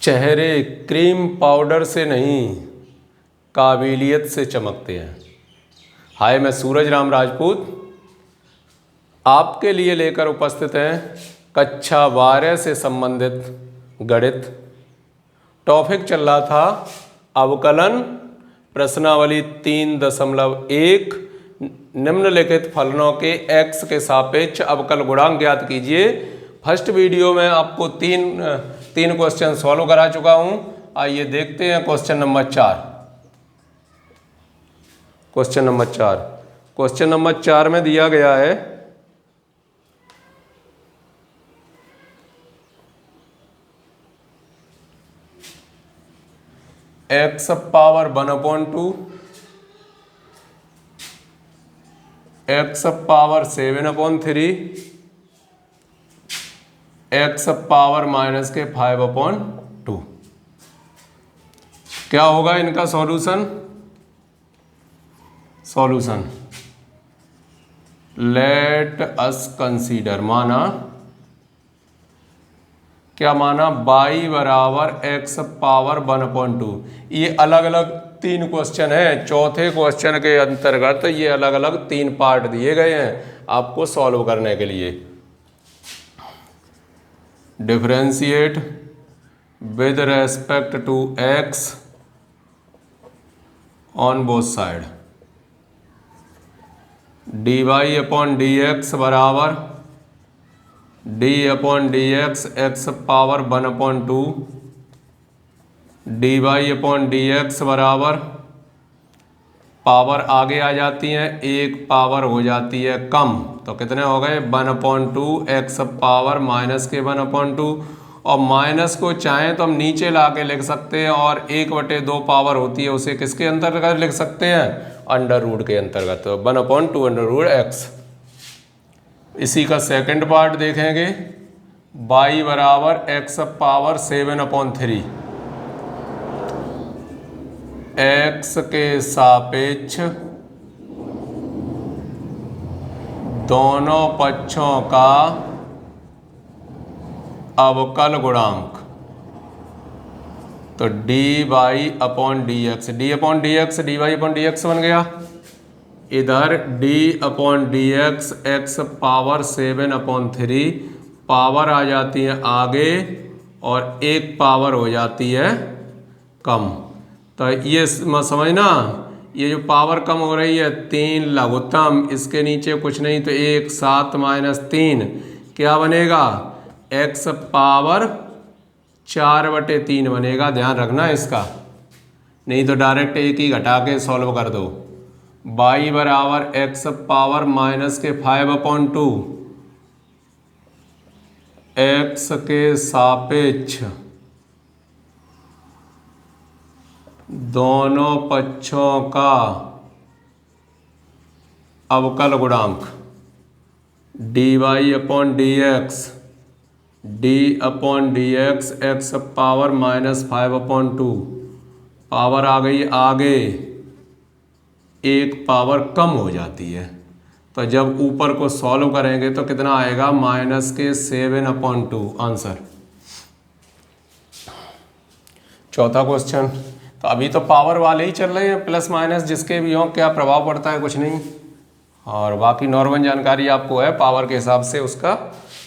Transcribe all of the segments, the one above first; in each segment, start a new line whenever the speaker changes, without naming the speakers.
चेहरे cream powder से नहीं काबिलियत से चमकते हैं। हाय, मैं सूरज राम राजपूत आपके लिए लेकर उपस्थित हैं कक्षा 12 से संबंधित गणित। टॉपिक चल रहा था अवकलन प्रश्नावली 3.1 निम्नलिखित फलनों के x के सापेक्ष अवकल गुणांक ज्ञात कीजिए। फर्स्ट वीडियो में आपको तीन क्वेश्चन सॉल्व करा चुका हूं। आइए देखते हैं क्वेश्चन नंबर 4। क्वेश्चन नंबर 4 में दिया गया है x power 1/2, x power 7/3, x power -5/2। क्या होगा इनका सॉल्यूशन? लेट अस कंसीडर, क्या माना y बराबर x पावर 1/2। ये अलग अलग 3 क्वेश्चन हैं। चौथे क्वेश्चन के अंतर्गत ये अलग अलग 3 पार्ट दिए गए हैं आपको सॉल्व करने के लिए। Differentiate with respect to x on both side. dy/dx बराबर d/dx x पावर 1/2, dy/dx बराबर पावर आगे आ जाती है, एक पावर हो जाती है कम, तो कितने हो गए 1/2 x पावर -1/2। और माइनस को चाहें तो हम नीचे ला के लिख सकते हैं और 1/2 पावर होती है उसे किसके अंतर्गत लिख सकते हैं? अंडर रूट के अंतर्गत, 1/2 अंडर रूट x। इसी का सेकंड पार्ट देखेंगे, y बराबर x पावर 7/3। x के सापेक्ष दोनों पक्षों का अवकल गुणांक, तो dy/dx, dy/dx बन गया। इधर d/dx x पावर 7/3 पावर आ जाती है आगे और एक पावर हो जाती है कम। तो ये समझना, ये जो पावर कम हो रही है 3 लघुत्तम, इसके नीचे कुछ नहीं तो 1 7 -3 क्या बनेगा? x पावर 4/3 बनेगा। ध्यान रखना इसका, नहीं तो डायरेक्ट एक ही घटा के सॉल्व कर दो। y बराबर x पावर -5/2 x के सापेक्ष दोनों पक्षों का अवकल गुणांक dy/dx d/dx x power -5/2 power आ गई आगे, एक पावर कम हो जाती है। तो जब ऊपर को सॉल्व करेंगे तो कितना आएगा? -7/2 आंसर। चौथा क्वेश्चन, तो अभी तो पावर वाले ही चल रहे हैं, प्लस माइनस जिसके भी हों क्या प्रभाव पड़ता है? कुछ नहीं। और बाकी नॉर्मल जानकारी आपको है, पावर के हिसाब से उसका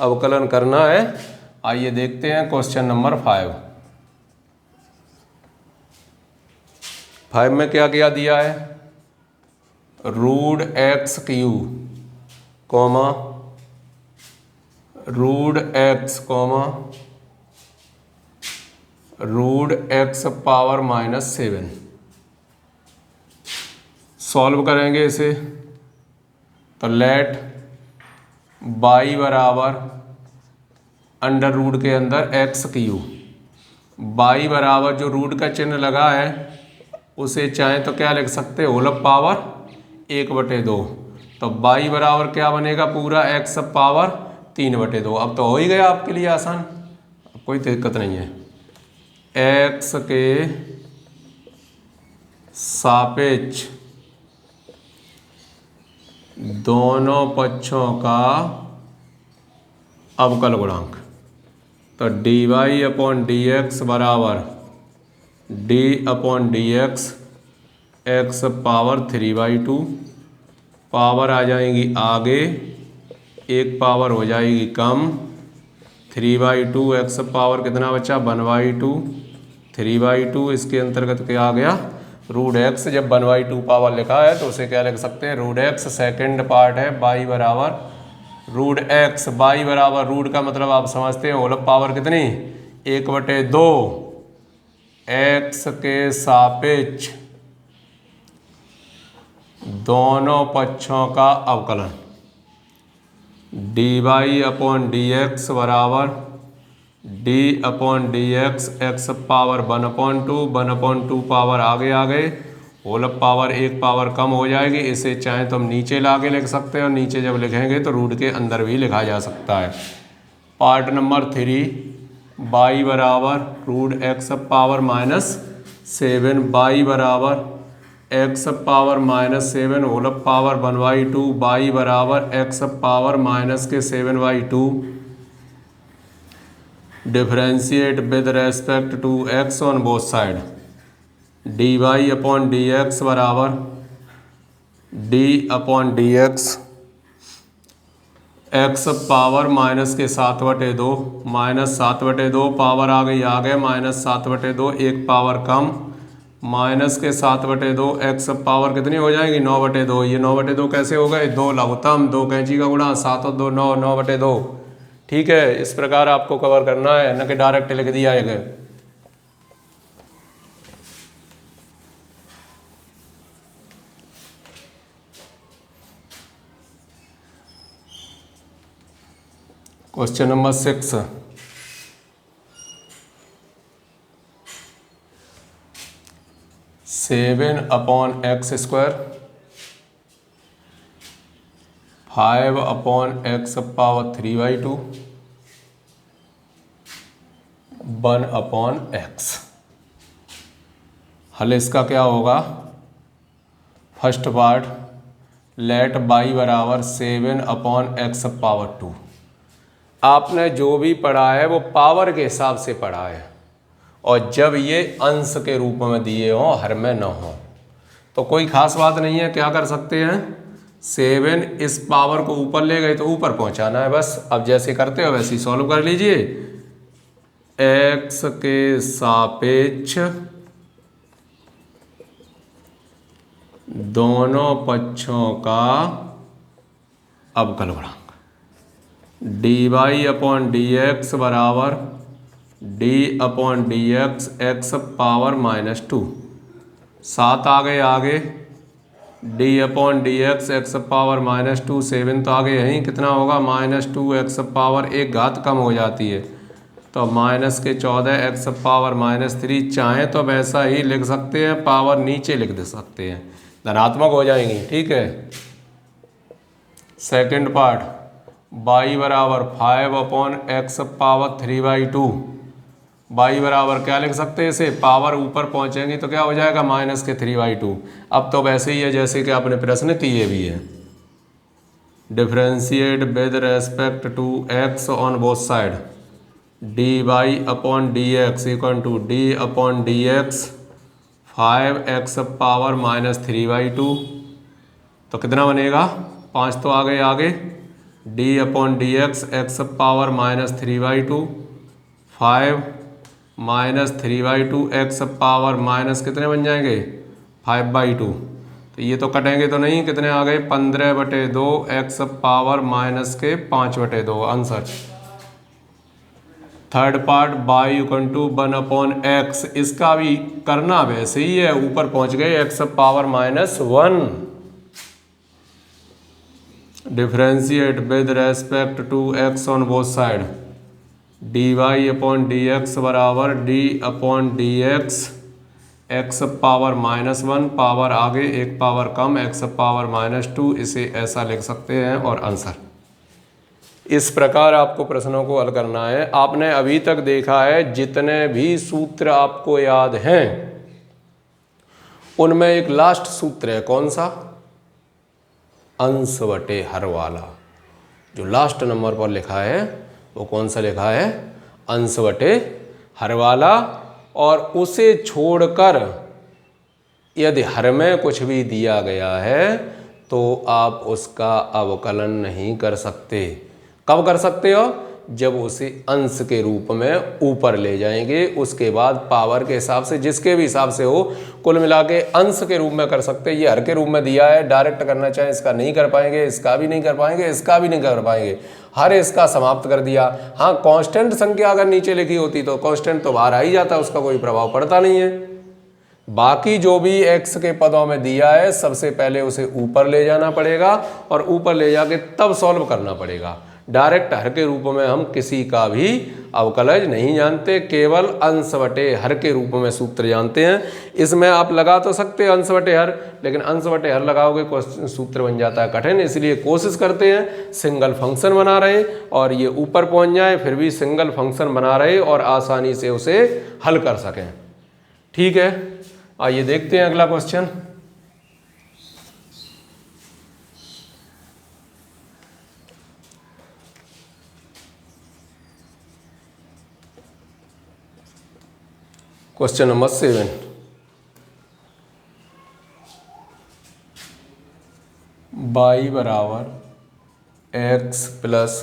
अवकलन करना है। आइए देखते हैं क्वेश्चन नंबर 5 में क्या क्या दिया है? √x³ comma √x comma √x power -7। Solve करेंगे इसे तो लेट y बराबर अंडर रूट के अंदर x³। y बराबर जो रूट का चिन्ह लगा है उसे चाहे तो क्या लिख सकते हो? Whole power 1/2। तो y बराबर क्या बनेगा? पूरा x पावर 3/2। अब तो हो ही गया आपके लिए आसान, अब कोई दिक्कत नहीं है। x के सापेक्ष दोनों पक्षों का अवकल गुणांक तो d Y upon D x बराबर d upon D x x power 3/2, power आ जाएगी आगे, एक पावर हो जाएगी कम, 3/2 एक्स पावर कितना बचा 1/2, 3/2 इसके अंतर्गत क्या आ गया रूट एक्स। जब 1/2 पावर लिखा है तो उसे क्या लिख सकते हैं रूट एक्स। सेकेंड पार्ट है बाई बराबर रूट एक्स, बाई बराबर रूट का मतलब आप समझते हैं होल पावर कितनी 1/2 एक्स के सापेक्ष दोनों पक्षों का अवकलन, d Y upon D x बराबर d upon D x x power 1/2, 1/2 power आगे आ गए, होल पावर एक पावर कम हो जाएगी। इसे चाहे तो हम नीचे ला के लिख सकते हैं और नीचे जब लिखेंगे तो रूट के अंदर भी लिखा जा सकता है। पार्ट नंबर 3 बाई बराबर रूट एक्स पावर -7, बाई बराबर x power -7 whole power 1/2, y बराबर x power -7/2। Differentiate with respect to x on both side, D Y upon D x बराबर d upon D x x power minus के 7/2, -7/2 power आ गई आगे, -7/2 एक power कम, minus के 7/2 x power कितनी हो जाएगी 9/2। ये 9/2 कैसे हो गए 2 लघुत्तम, 2 कैंची का गुणा, 7 और 2 9, 9/2। ठीक है, इस प्रकार आपको कवर करना है, न कि डायरेक्ट लिख दिया है। Question number 6, seven upon x square 5 upon x power 3/2 1 upon x. हल इसका क्या होगा, फर्स्ट पार्ट लेट बाई बराबर 7 अपॉन एक्स पावर 2। आपने जो भी पढ़ा है वो पावर के हिसाब से पढ़ा है, और जब ये अंश के रूप में दिए हों, हर में न हो, तो कोई खास बात नहीं है। क्या कर सकते हैं, 7 इस पावर को ऊपर ले गए तो ऊपर पहुंचाना है बस। अब जैसे करते हो वैसे ही सॉल्व कर लीजिए। एक्स के सापेक्ष दोनों पक्षों का अवकल गुणांक, d Y upon D x बराबर d upon D x x power -2, 7 आ गए आगे, D upon D x x power -2, 7 तो आगे यहीं कितना होगा -2 एक्स पावर एक घात कम हो जाती है, तो माइनस के 14 एक्स पावर -3। चाहें तो वैसा ही लिख सकते हैं, पावर नीचे लिख दे सकते हैं, धनात्मक हो जाएंगी। ठीक है, सेकंड पार्ट बाई बराबर 5 अपॉन एक्स पावर 3/2, बाई बराबर क्या लिख सकते हैं इसे, पावर ऊपर पहुंचेंगी तो क्या हो जाएगा माइनस के 3/2। अब तो वैसे ही है जैसे कि आपने प्रश्न किए भी है। Differentiate with respect to x on both side, D Y upon D X equal to D upon D X 5 X power -3/2। तो कितना बनेगा, 5 तो आ गए आगे, D upon D x x power -3/2, 5 -3/2 X power minus कितने बन जाएंगे 5/2। तो ये तो कटेंगे तो नहीं, कितने आ गए 15/2 x power -5/2 answer. Third part y equal to 1 upon x, इसका भी करना वैसे ही है, ऊपर पहुंच गए x power -1। Differentiate with respect to x on both side, D Y upon D x बराबर d upon D x x power -1, power आगे एक पावर कम, एक्स पावर -2। इसे ऐसा लिख सकते हैं और आंसर। इस प्रकार आपको प्रश्नों को हल करना है। आपने अभी तक देखा है जितने भी सूत्र आपको याद हैं उनमें एक लास्ट सूत्र है, कौन सा, अंश बटे हर वाला। जो लास्ट नंबर पर लिखा है वो कौन सा लिखा है, अंश बटे हर वाला, और उसे छोड़कर यदि हर में कुछ भी दिया गया है तो आप उसका अवकलन नहीं कर सकते। कब कर सकते हो? जब उसे अंश के रूप में ऊपर ले जाएंगे, उसके बाद पावर के हिसाब से जिसके भी हिसाब से हो, कुल मिला के अंश के रूप में कर सकते। ये हर के रूप में दिया है, डायरेक्ट करना चाहें इसका नहीं कर पाएंगे, इसका भी नहीं कर पाएंगे, इसका भी नहीं कर पाएंगे, हर इसका समाप्त कर दिया। हाँ, कांस्टेंट संख्या अगर नीचे लिखी होती तो कांस्टेंट तो बाहर आ ही जाता, उसका कोई प्रभाव पड़ता नहीं है। बाकी जो भी x के पदों में दिया है सबसे पहले उसे ऊपर ले जाना पड़ेगा और ऊपर ले जाके तब सॉल्व करना पड़ेगा। डायरेक्ट हर के रूप में हम किसी का भी अवकलज नहीं जानते, केवल अंश बटे हर के रूप में सूत्र जानते हैं। इसमें आप लगा तो सकते हैं अंश बटे हर, लेकिन अंश बटे हर लगाओगे सूत्र बन जाता है कठिन, इसलिए कोशिश करते हैं सिंगल फंक्शन बना रहे और ये ऊपर पहुंच जाए, फिर भी सिंगल फंक्शन बना रहे और आसानी से उसे हल कर सकें। ठीक है, आइए देखते हैं अगला क्वेश्चन। क्वेश्चन नंबर 7, y बराबर x प्लस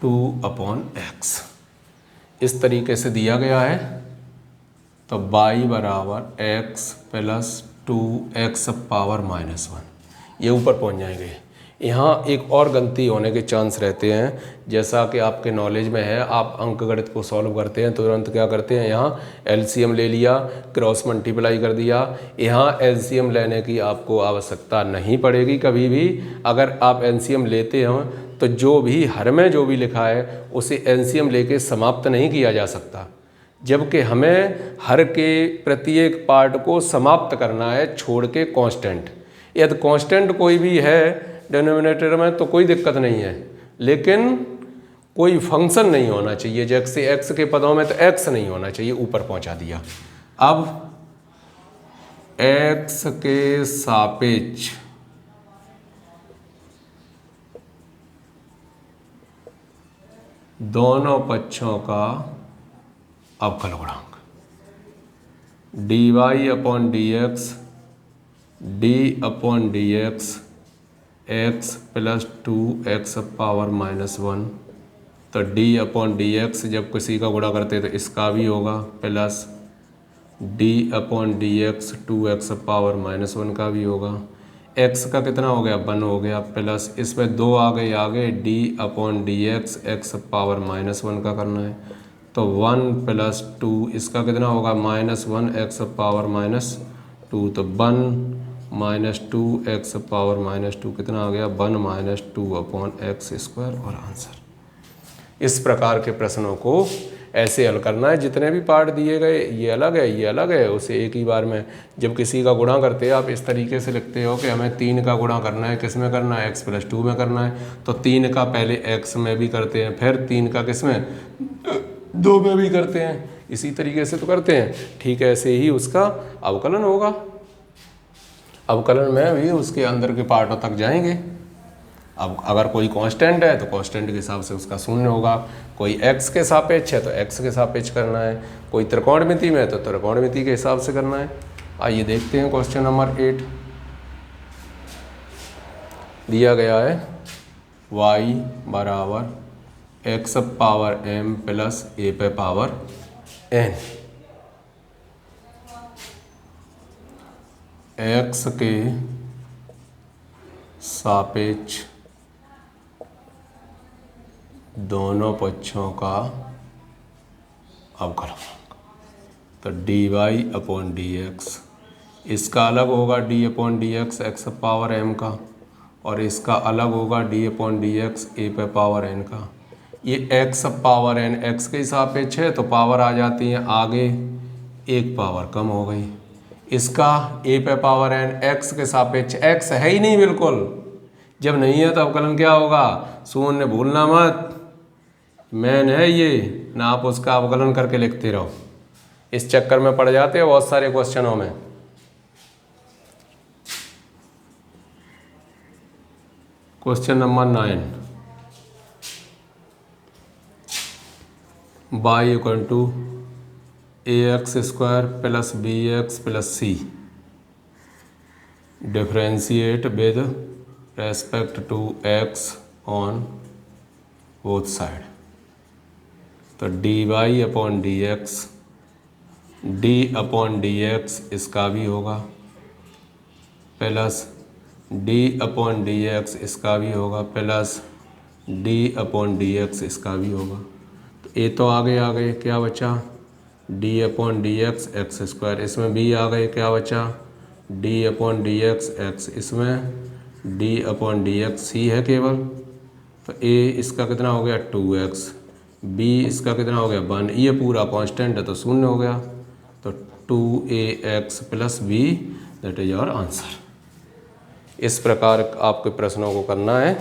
2/x इस तरीके से दिया गया है। तो y बराबर x प्लस 2x पावर -1, ये ऊपर पहुंच जाएंगे। यहाँ एक और गलती होने के चांस रहते हैं, जैसा कि आपके नॉलेज में है, आप अंकगणित को सॉल्व करते हैं तुरंत क्या करते हैं, यहाँ एलसीएम ले लिया, क्रॉस मल्टीप्लाई कर दिया। यहाँ एलसीएम लेने की आपको आवश्यकता नहीं पड़ेगी कभी भी। अगर आप एलसीएम लेते हो तो जो भी हर में जो भी लिखा है उसे एलसीएम लेके समाप्त नहीं किया जा सकता, जबकि हमें हर के प्रत्येक पार्ट को समाप्त करना है छोड़ के कांस्टेंट। यदि कांस्टेंट कोई भी है डिनोमिनेटर में तो कोई दिक्कत नहीं है, लेकिन कोई फंक्शन नहीं होना चाहिए। जैसे एक्स के पदों में तो एक्स नहीं होना चाहिए, ऊपर पहुंचा दिया। अब एक्स के सापेक्ष दोनों पक्षों का अवकल गुणांक dy/dx d/dx x plus 2x power -1। तो d/dx जब किसी का गुणा करते तो इसका भी होगा, प्लस d/dx 2x पावर -1 का भी होगा। x का कितना हो गया, 1 हो गया, प्लस इसमें 2 आ गए आगे, d/dx x पावर -1 का करना है। तो 1 प्लस 2 इसका कितना होगा, -1 x पावर -2। तो 1 - 2 x पावर -2 कितना आ गया, 1 - 2/x²। और आंसर। इस प्रकार के प्रश्नों को ऐसे हल करना है। जितने भी पार्ट दिए गए, ये अलग है, ये अलग है, उसे एक ही बार में जब किसी का गुणा करते हैं आप इस तरीके से लिखते हो कि हमें 3 का गुणा करना है, किस में करना है, x प्लस 2 में करना है। तो 3 का पहले x में भी करते हैं, फिर 3 का किस में, 2 में भी करते हैं, इसी तरीके से तो करते हैं। ठीक है, ऐसे ही उसका अवकलन होगा। अवकलन में भी उसके अंदर के पार्टों तक जाएंगे। अब अगर कोई कांस्टेंट है तो कांस्टेंट के हिसाब से उसका शून्य होगा, कोई x के सापेक्ष है तो x के सापेक्ष करना है, कोई त्रिकोणमिति में है तो त्रिकोणमिति के हिसाब से करना है। आइए देखते हैं क्वेश्चन नंबर 8। दिया गया है y बराबर x power m plus a पे पावर n, x के सापेक्ष दोनों पक्षों का अवकलन। तो dy/dx इसका अलग होगा d/dx x पावर m का, और इसका अलग होगा d/dx a पे पावर n का। ये x पावर n x के सापेक्ष है तो पावर आ जाती है आगे, एक पावर कम हो गई। इसका a पे पावर n x के सापेक्ष, x है ही नहीं बिल्कुल, जब नहीं है तो अवकलन क्या होगा, शून्य भूलना मत, मैन है ये ना, आप उसका अवकलन करके लिखते रहो। इस चक्कर में पड़ जाते हो बहुत सारे क्वेश्चनों में। Question number 9, y equal to a x square plus b x plus c, differentiate with respect to x on both side. तो d Y upon D x, d upon D x इसका भी होगा, plus d upon D x इसका भी होगा, plus d upon D x इसका भी होगा। तो ए तो आगे क्या बचा, d upon D x square, इसमें बी आ गए, क्या बचा डी अपॉन डी एक्स, इसमें डी अपॉन डी एक्स सी है केवल। तो ए इसका कितना हो गया 2x, बी इसका कितना हो गया 1, ये पूरा कांस्टेंट है तो शून्य हो गया। तो 2ax plus B, that is your answer. इस प्रकार आपके प्रश्नों को करना है।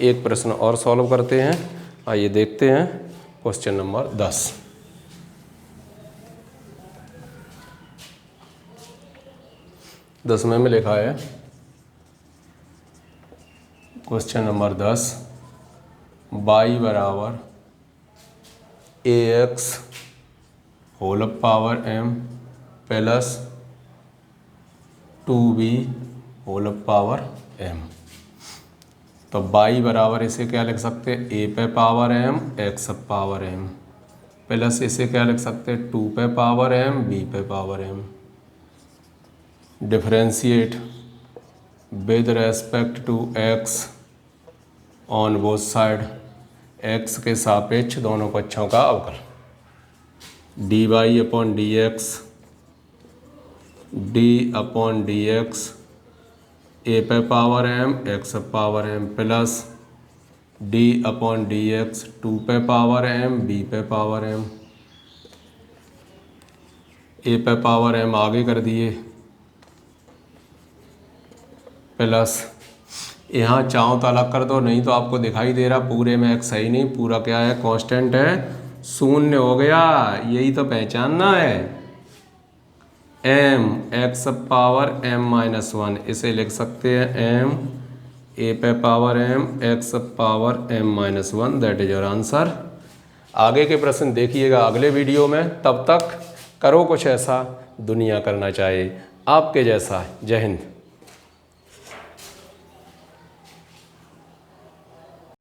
एक प्रश्न और सॉल्व करते हैं, आइए देखते हैं क्वेश्चन नंबर 10। दसवें में लिखा है क्वेश्चन नंबर 10, y बराबर ax whole power m plus 2b whole power m। तो y बराबर इसे क्या लिख सकते हैं, a पे power m x power m, plus इसे क्या लिख सकते हैं 2 पे पावर m b पे power m, differentiate with respect to x on both side, x के सापेक्ष दोनों पक्षों का अवकल। D Y upon D x, d upon D x a पे power m x power m, plus d upon D x 2 पे power m b पे power m, a पे पावर m आगे कर दिए, प्लस यहाँ चाहो तो अलग कर दो, नहीं तो आपको दिखाई दे रहा पूरे में x है ही नहीं, पूरा क्या है कांस्टेंट है, शून्य हो गया। यही तो पहचानना है। m x power m minus 1, इसे लिख सकते हैं m a पे power m x power m minus 1, that is your answer. आगे के प्रश्न देखिएगा अगले वीडियो में। तब तक करो कुछ ऐसा दुनिया करना चाहे आपके जैसा। जय हिंद।